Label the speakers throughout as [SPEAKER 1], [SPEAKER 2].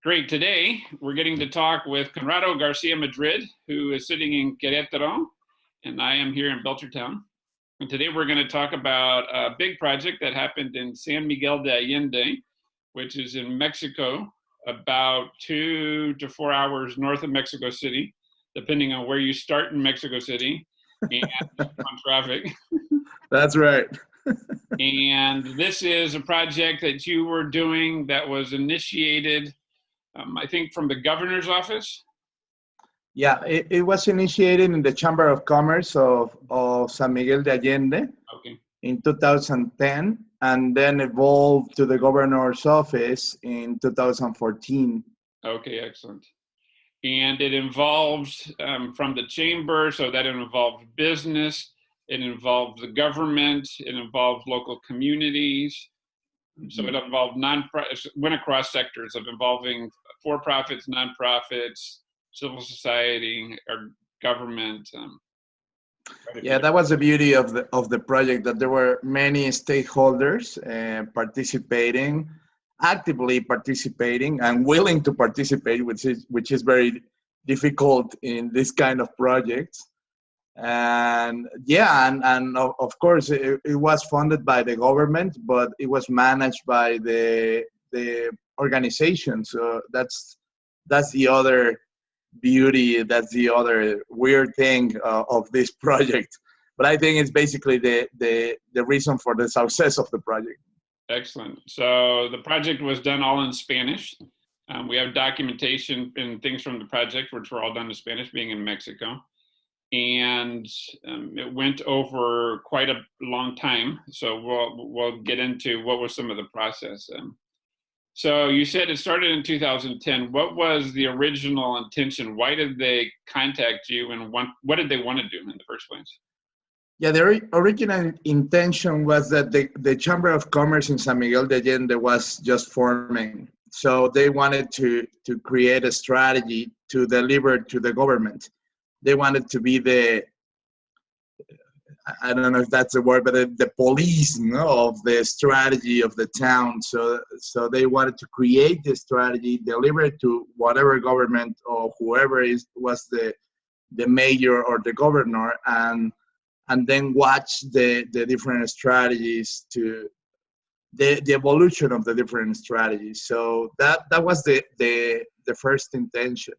[SPEAKER 1] Great. Today, we're getting to talk with Conrado Garcia Madrid, who is sitting in Querétaro, and I am here in Belchertown. And today we're going to talk about a big project that happened in San Miguel de Allende, which is in Mexico, about 2 to 4 hours north of Mexico City, depending on where you start in Mexico City and on traffic.
[SPEAKER 2] That's right.
[SPEAKER 1] And this is a project that you were doing that was initiated I think from the governor's office?
[SPEAKER 2] Yeah, it was initiated in the Chamber of Commerce of San Miguel de Allende in 2010, and then evolved to the governor's office in 2014.
[SPEAKER 1] Okay, excellent. And it involved from the chamber, so that it involved business, it involved the government, it involved local communities. So it involved went across sectors of involving for-profits, nonprofits, civil society, or government.
[SPEAKER 2] Yeah, that was the beauty of the project, that there were many stakeholders actively participating, and willing to participate, which is very difficult in this kind of projects. And yeah, and of course it was funded by the government, but it was managed by the organization. So that's the other beauty, that's the other weird thing of this project. But I think it's basically the reason for the success of the project.
[SPEAKER 1] Excellent. So the project was done all in Spanish. We have documentation and things from the project which were all done in Spanish, being in Mexico. And it went over quite a long time. So we'll get into what was some of the process. So you said it started in 2010. What was the original intention? Why did they contact you, and what did they want to do in the first place?
[SPEAKER 2] Yeah, the original intention was that the Chamber of Commerce in San Miguel de Allende was just forming. So they wanted to create a strategy to deliver to the government. They wanted to be I don't know if that's the word, but the police, of the strategy of the town. So they wanted to create the strategy, deliver it to whatever government or whoever was the mayor or the governor, and then watch the different strategies, to the evolution of the different strategies. So that was the first intention.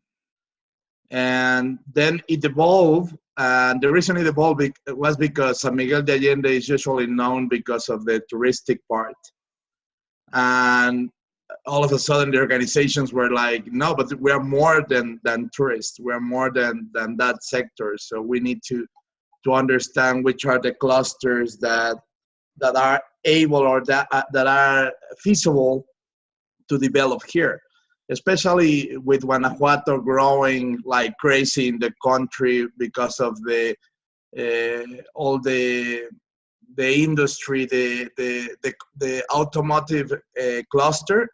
[SPEAKER 2] And then it evolved, and the reason it evolved was because San Miguel de Allende is usually known because of the touristic part. And all of a sudden the organizations were like, no, but we are more than tourists. We are more than that sector. So we need to understand which are the clusters that are able, or that are feasible to develop here, especially with Guanajuato growing like crazy in the country because of all the industry, the automotive cluster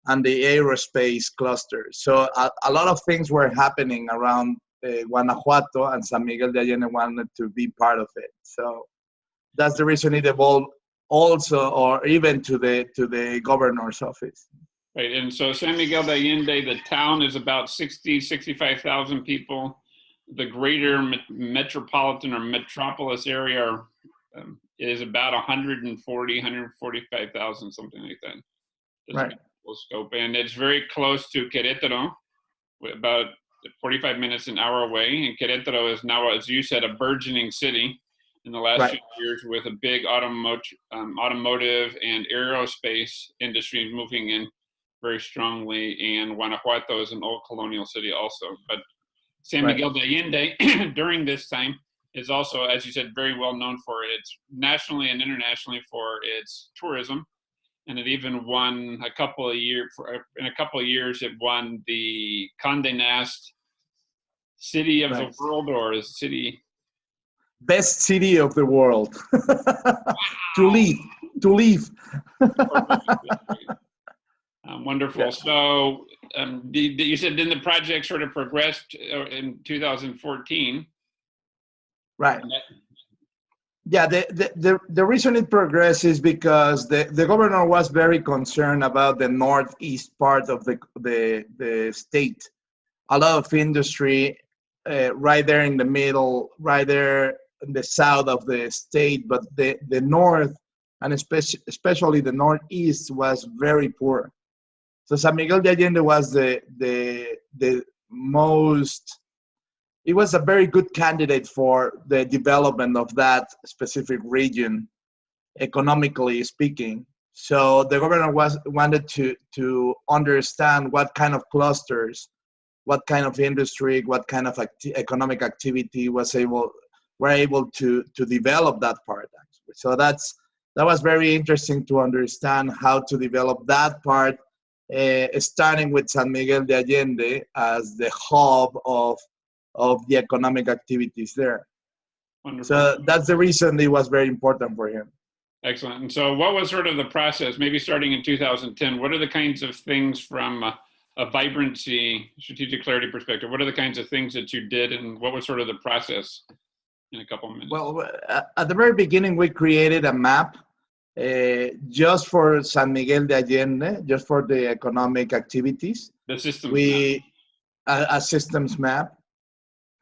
[SPEAKER 2] and the aerospace cluster. So a lot of things were happening around Guanajuato, and San Miguel de Allende wanted to be part of it. So that's the reason it evolved also, or even to the governor's office.
[SPEAKER 1] Right, and so San Miguel de Allende, the town is about 65,000 people. The greater metropolitan or metropolis area is about 145,000, something like that.
[SPEAKER 2] Right.
[SPEAKER 1] Scope. And it's very close to Querétaro, about 45 minutes, an hour away. And Querétaro is now, as you said, a burgeoning city in the last few years, with a big automotive and aerospace industry moving in very strongly, and Guanajuato is an old colonial city also. But San Miguel de Allende during this time is also, as you said, very well known for its nationally and internationally for its tourism, and it even won in a couple of years it won the Condé Nast City of the World, or the city
[SPEAKER 2] best city of the world. Wow. to live.
[SPEAKER 1] Wonderful. Yeah. So you said then the project sort of progressed in 2014.
[SPEAKER 2] Right. Yeah, the reason it progressed is because the governor was very concerned about the northeast part of the state. A lot of industry right there in the middle, right there in the south of the state, but the north and especially the northeast was very poor. So San Miguel de Allende was the most, it was a very good candidate for the development of that specific region, economically speaking. So the governor wanted to understand what kind of clusters, what kind of industry, what kind of economic activity were able to develop that part. Actually, so that was very interesting to understand how to develop that part, starting with San Miguel de Allende as the hub of the economic activities there.
[SPEAKER 1] Wonderful.
[SPEAKER 2] So that's the reason it was very important for him.
[SPEAKER 1] Excellent. And so what was sort of the process, maybe starting in 2010, what are the kinds of things from a vibrancy, strategic clarity perspective, what are the kinds of things that you did and what was sort of the process in a couple of minutes?
[SPEAKER 2] Well, at the very beginning, we created a map just for San Miguel de Allende, just for the economic activities.
[SPEAKER 1] The systems map.
[SPEAKER 2] A systems map.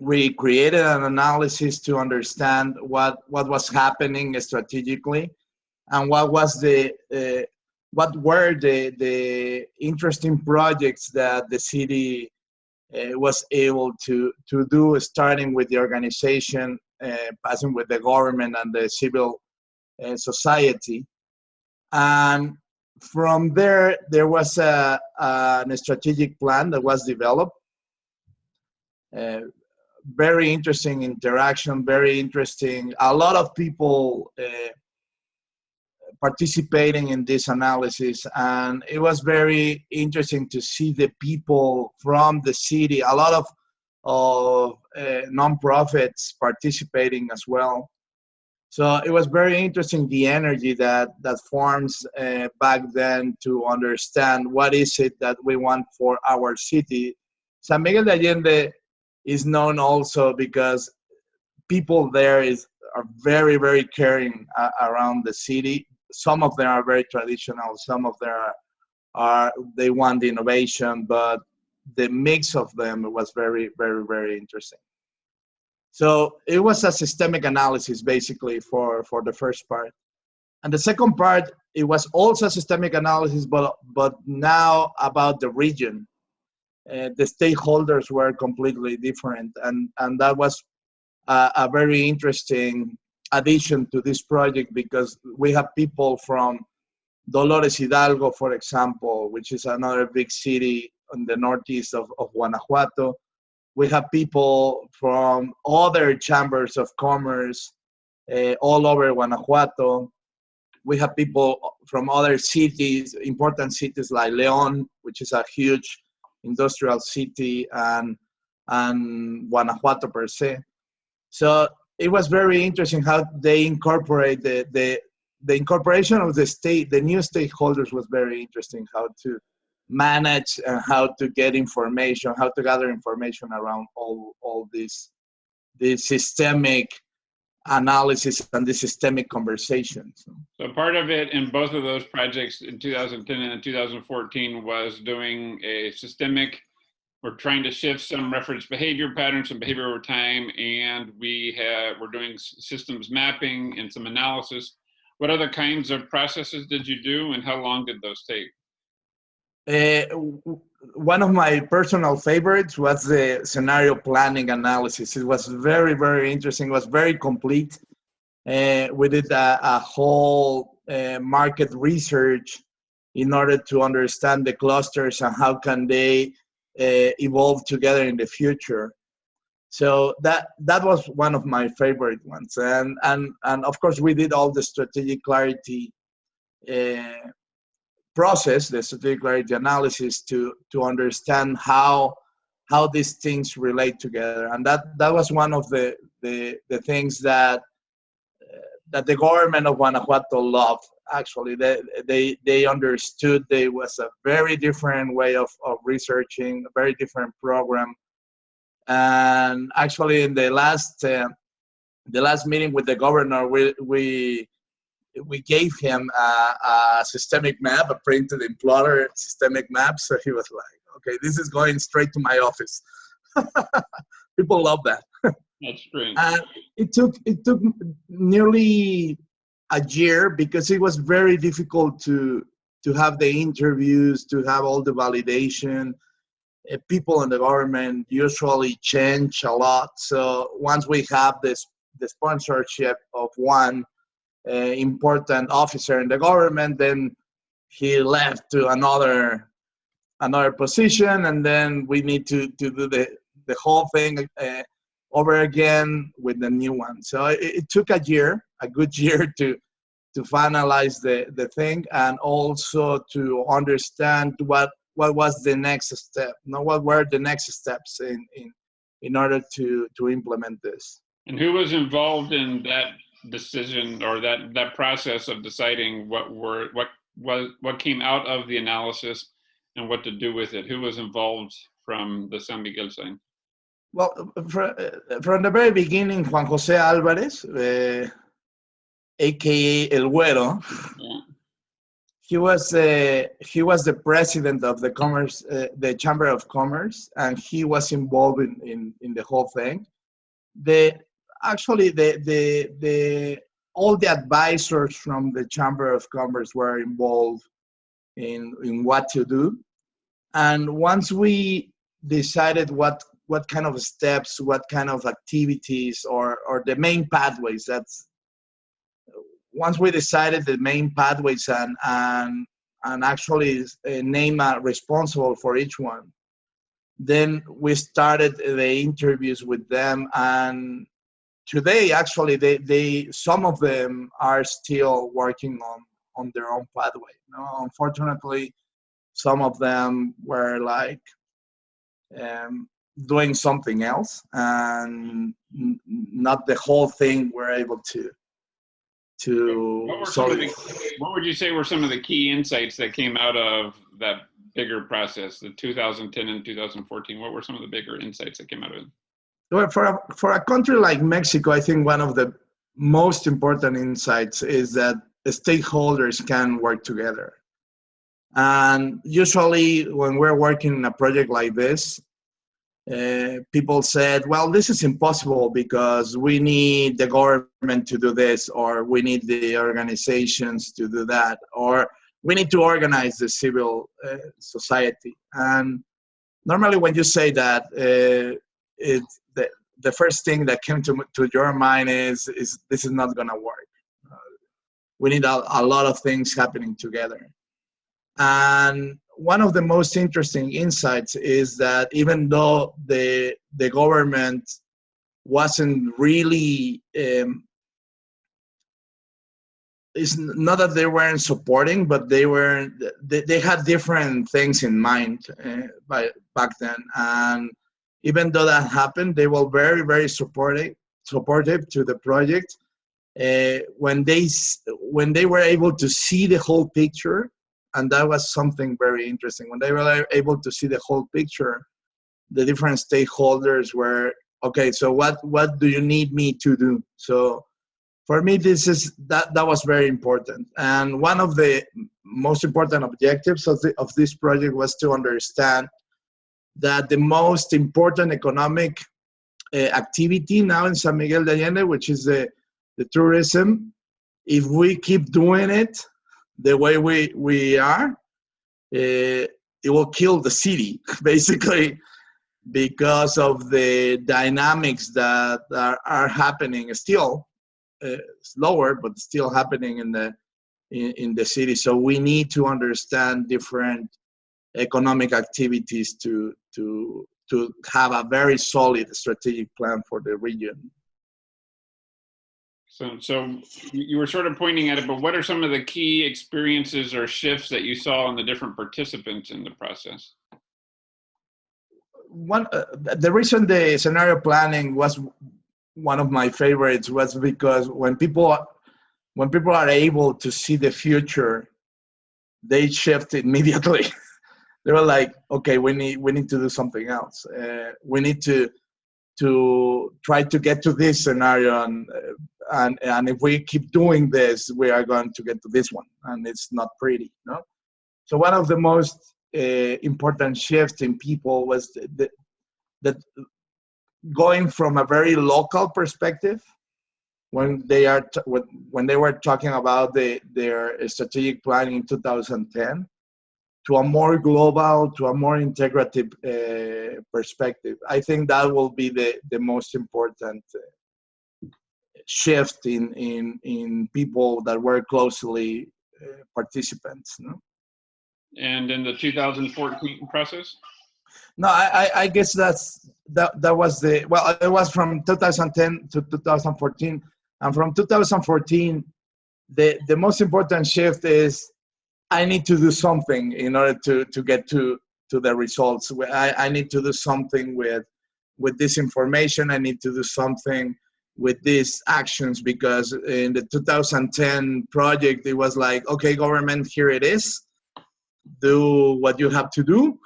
[SPEAKER 2] We created an analysis to understand what was happening strategically and what were the interesting projects that the city was able to do, starting with the organization, passing with the government and the civil society. And from there was a strategic plan that was developed. Very interesting interaction, very interesting. A lot of people participating in this analysis, and it was very interesting to see the people from the city, a lot of nonprofits participating as well. So it was very interesting, the energy that forms back then, to understand what is it that we want for our city. San Miguel de Allende is known also because people there are very, very caring around the city. Some of them are very traditional, some of them are they want the innovation, but the mix of them was very, very, very interesting. So it was a systemic analysis basically for the first part. And the second part, it was also a systemic analysis, but now about the region. The stakeholders were completely different, and that was a very interesting addition to this project, because we have people from Dolores Hidalgo, for example, which is another big city in the northeast of Guanajuato. We have people from other chambers of commerce all over Guanajuato. We have people from other cities, important cities like León, which is a huge industrial city, and Guanajuato per se. So it was very interesting how they incorporate the incorporation of the state, the new stakeholders was very interesting, how to manage and how to get information, how to gather information around all this systemic analysis and the systemic conversations.
[SPEAKER 1] So part of it in both of those projects in 2010 and 2014 was doing a systemic, we're trying to shift some reference behavior patterns and behavior over time, and we're doing systems mapping and some analysis. What other kinds of processes did you do, and how long did those take?
[SPEAKER 2] One of my personal favorites was the scenario planning analysis. It was very, very interesting. It was very complete. We did a whole market research in order to understand the clusters and how can they evolve together in the future. So that was one of my favorite ones. And of course, we did all the strategic clarity process, the strategic clarity analysis to understand how these things relate together. And that was one of the things that the government of Guanajuato loved. Actually, they understood there was a very different way of researching, a very different program. And actually, in the last the last meeting with the governor, we gave him a systemic map, a printed in plotter systemic map. So he was like, okay, this is going straight to my office. People love that.
[SPEAKER 1] That's great.
[SPEAKER 2] And it took nearly a year because it was very difficult to have the interviews, to have all the validation. People in the government usually change a lot. So once we have the sponsorship of one important officer in the government, then he left to another position, and then we need to do the whole thing over again with the new one. So it took a good year to finalize the thing, and also to understand what was the next step. What were the next steps in order to implement this.
[SPEAKER 1] And who was involved in that decision, or that process of deciding what came out of the analysis and what to do with it? Who was involved from the San Miguel side?
[SPEAKER 2] Well, from the very beginning, Juan Jose Alvarez, aka El Güero,
[SPEAKER 1] Yeah.
[SPEAKER 2] he was the president of the Chamber of Commerce, and he was involved in the whole thing. Actually, all the advisors from the Chamber of Commerce were involved in what to do. And once we decided what kind of steps, what kind of activities, or the main pathways, once we decided the main pathways and actually name a responsible for each one, then we started the interviews with them. And today, actually, some of them are still working on their own pathway. Unfortunately, some of them were like doing something else, and not the whole thing were able to
[SPEAKER 1] what would you say were some of the key insights that came out of that bigger process, the 2010 and 2014? What were some of the bigger insights that came out of it?
[SPEAKER 2] Well, for a country like Mexico, I think one of the most important insights is that the stakeholders can work together. And usually when we're working in a project like this, people said, well, this is impossible because we need the government to do this, or we need the organizations to do that, or we need to organize the civil society. And normally when you say that, the first thing that came to your mind is this is not going to work. We need a lot of things happening together. And one of the most interesting insights is that even though the government wasn't really, it's not that they weren't supporting, but they had different things in mind back then. And even though that happened, they were very, very supportive to the project. When they were able to see the whole picture, and that was something very interesting. When they were able to see the whole picture, the different stakeholders were, okay, so what do you need me to do? So for me, that was very important. And one of the most important objectives of this project was to understand that the most important economic activity now in San Miguel de Allende, which is the tourism, if we keep doing it the way we are, it will kill the city, basically, because of the dynamics that are happening still, slower, but still happening in the city. So we need to understand different economic activities to have a very solid strategic plan for the region.
[SPEAKER 1] So you were sort of pointing at it, but what are some of the key experiences or shifts that you saw in the different participants in the process?
[SPEAKER 2] The reason the scenario planning was one of my favorites was because when people are able to see the future, they shift immediately. They were like, okay, we need to do something else. We need to to try to get to this scenario, and if we keep doing this, we are going to get to this one, and it's not pretty, no? So one of the most important shifts in people was that going from a very local perspective, when they were talking about their strategic plan in 2010, to a more global, to a more integrative perspective. I think that will be the most important shift in people that were closely participants. No?
[SPEAKER 1] And in the 2014 process?
[SPEAKER 2] No, I guess that was it was from 2010 to 2014, and from 2014, the most important shift is I need to do something in order to get to the results. I need to do something with this information. I need to do something with these actions, because in the 2010 project, it was like, okay, government, here it is. Do what you have to do.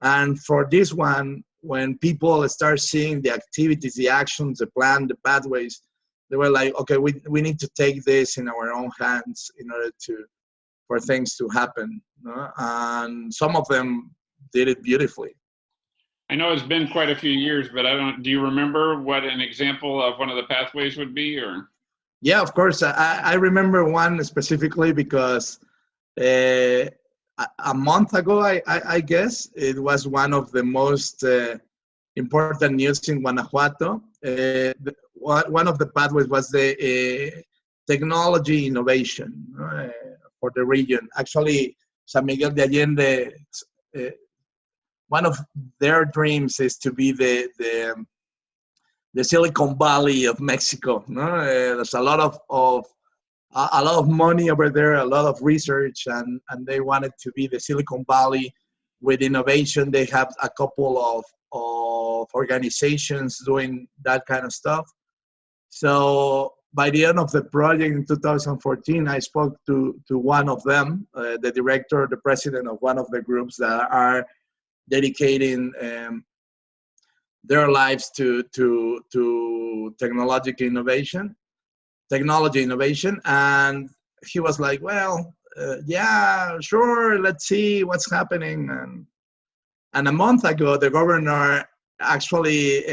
[SPEAKER 2] And for this one, when people start seeing the activities, the actions, the plan, the pathways, they were like, okay, we need to take this in our own hands in order for things to happen. And some of them did it beautifully.
[SPEAKER 1] I know it's been quite a few years, but do you remember what an example of one of the pathways would be, or?
[SPEAKER 2] Yeah, of course. I remember one specifically because a month ago, I guess, it was one of the most important news in Guanajuato. One of the pathways was the technology innovation for the region. Actually, San Miguel de Allende, one of their dreams is to be the Silicon Valley of Mexico. There's a lot of money over there, a lot of research, and they wanted to be the Silicon Valley with innovation. They have a couple of organizations doing that kind of stuff. So by the end of the project in 2014, I spoke to one of them, the director, the president of one of the groups that are dedicating their lives to technology innovation, and he was like, well, yeah, sure, let's see what's happening. And a month ago, the governor actually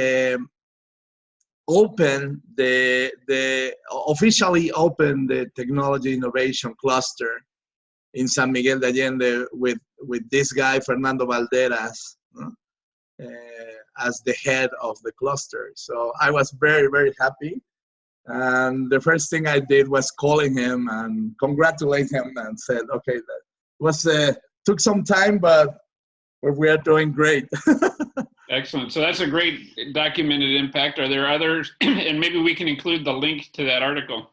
[SPEAKER 2] officially opened the technology innovation cluster in San Miguel de Allende with this guy, Fernando Valderas, as the head of the cluster. So I was very, very happy. And the first thing I did was calling him and congratulate him and said, okay, that was took some time, but we are doing great.
[SPEAKER 1] Excellent. So that's a great documented impact. Are there others? And maybe we can include the link to that article.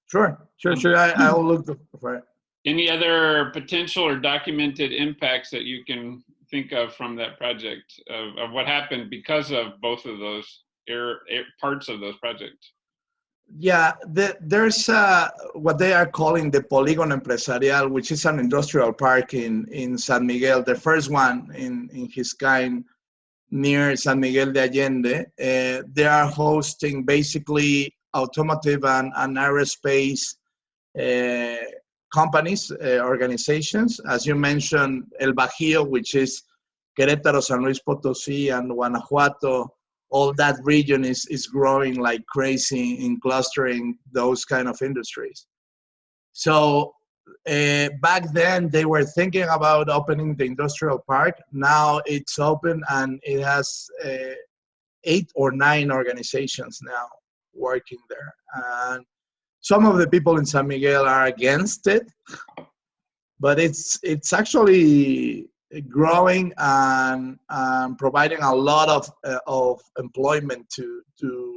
[SPEAKER 2] Sure. I will look for it.
[SPEAKER 1] Any other potential or documented impacts that you can think of from that project, of what happened because of both of those parts of those projects?
[SPEAKER 2] Yeah, there's what they are calling the Polígono Empresarial, which is an industrial park in San Miguel, the first one in his kind near San Miguel de Allende. They are hosting basically automotive and aerospace companies, organizations. As you mentioned, El Bajío, which is Querétaro, San Luis Potosí, and Guanajuato. All that region is growing like crazy in clustering those kind of industries. So back then they were thinking about opening the industrial park. Now it's open and it has 8 or 9 organizations now working there. And some of the people in San Miguel are against it, but it's actually growing and providing a lot of employment to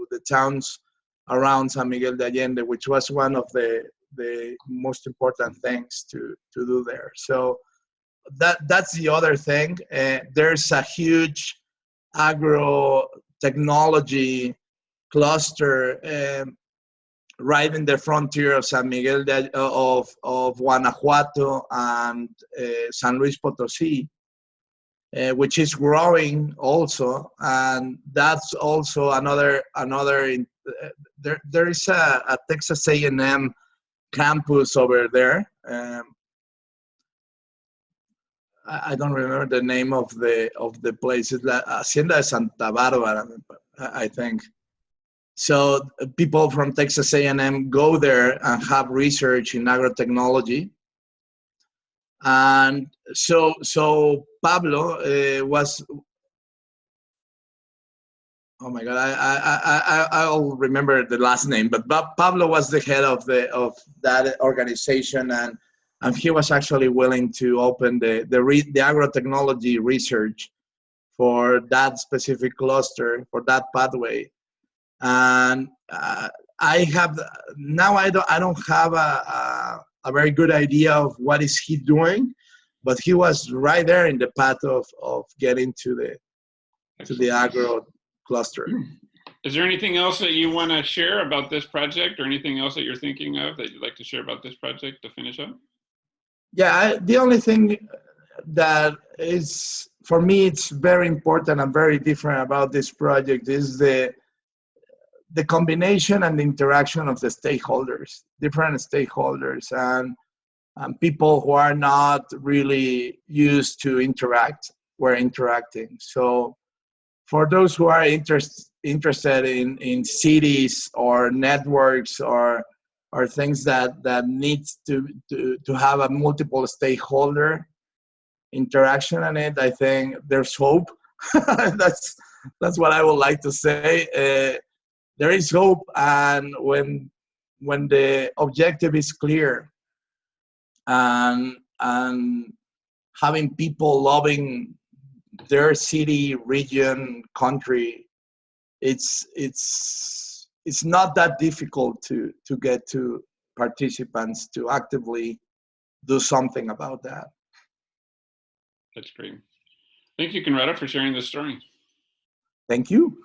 [SPEAKER 2] the towns around San Miguel de Allende, which was one of the most important things to do there. So that's the other thing. There's a huge agro technology cluster right in the frontier of San Miguel of Guanajuato and San Luis Potosí. which is growing also, and that's also there is a Texas A&M campus over there. I don't remember the name of the place. It's la Hacienda de Santa Barbara, I think. So people from Texas A&M go there and have research in agrotechnology. And so Pablo was, oh my God, I'll remember the last name, but Pablo was the head of that organization, and he was actually willing to open the agrotechnology research for that specific cluster, for that pathway. And I don't have a very good idea of what is he doing, but he was right there in the path of getting to the agro cluster.
[SPEAKER 1] Is there anything else that you want to share about this project, or anything else that you're thinking of that you'd like to share about this project to finish up?
[SPEAKER 2] Yeah, the only thing that is, for me, it's very important and very different about this project is the combination and the interaction of the stakeholders, different stakeholders, and people who are not really used to interact, we're interacting. So for those who are interested in cities or networks or things that needs to have a multiple stakeholder interaction in it, I think there's hope. That's what I would like to say. There is hope, and when the objective is clear, and having people loving their city, region, country, it's not that difficult to get to participants to actively do something about that.
[SPEAKER 1] That's great. Thank you, Conrado, for sharing this story.
[SPEAKER 2] Thank you.